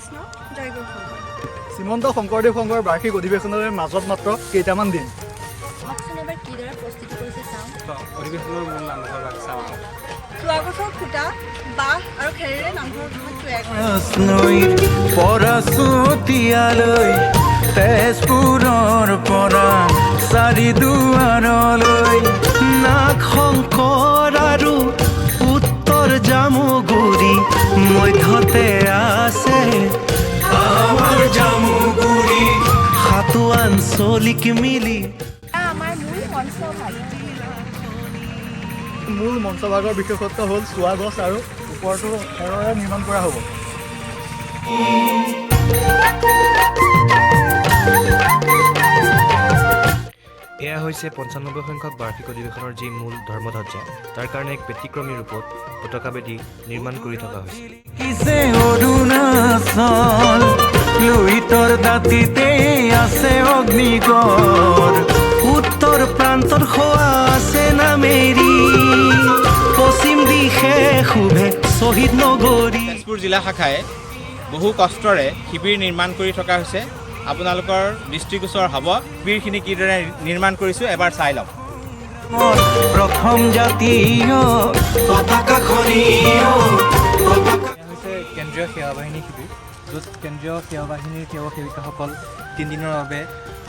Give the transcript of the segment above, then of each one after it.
কৃষ্ণ জয় গুৰু শংকৰ। শ্ৰীমন্ত শংকৰদেৱ সংঘৰ বাৰ্ষিক অধিৱেশনৰ মাজত মাত্ৰ কেইটামান দিন। ভাবচোন এবাৰ কিদৰে প্ৰস্তুতি কৰিছে চাওঁ। অধিৱেশনৰ মূল নামঘৰ ভাগ চাওঁ। চোৱা গছৰ খুটা বাঁহ আৰু খেৰেৰে নামঘৰখনত তৈয়াৰ কৰা পৰাচতীয়ালৈ তেজপুৰৰ পৰা চাৰিদুৱাৰলৈ নাগ শংকৰ আৰু উত্তৰ জামুগুৰি মধ্যতে আছে আমাৰ জামুগুৰি সাতো আঞ্চলিক মিলি আমাৰ মূল মঞ্চভাগৰ বিশেষত্ব হ'ল চোৱা গছ আৰু ওপৰতো খেৰেৰে নিৰ্মাণ কৰা হ'ব। এয়া হৈছে ৯৫ সংখ্যক বাৰ্ষিক অধিৱেশনৰ যি মূল ধৰ্মধ্বজা, তাৰ কাৰণে এক ব্যতিক্ৰমী ৰূপত পতাকাবেদী নিৰ্মাণ কৰি থকা হৈছিল। অৰুণাচল লুইতৰ দাঁতিতে আছে অগ্নিগড়, উত্তৰ প্ৰান্তৰ খোৱা আছে নামেৰি, পশ্চিম দিশে শুভে শ্বহীদ নগৰী। তেজপুৰ জিলা শাখাই বহু কষ্টৰে শিবিৰ নিৰ্মাণ কৰি থকা হৈছে। আপোনালোকৰ দৃষ্টিগোচৰ হ'ব শিবিৰখিনি কিদৰে নিৰ্মাণ কৰিছোঁ, এবাৰ চাই লওক। প্ৰথম জাতীয় পতাকাখনীয় হৈছে কেন্দ্ৰীয় সেৱা বাহিনী শিবিৰ, য'ত কেন্দ্ৰীয় সেৱা বাহিনীৰ সেৱা সেৱিকাসকল ৩ দিনৰ বাবে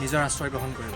নিজৰ আশ্ৰয় গ্ৰহণ কৰিব।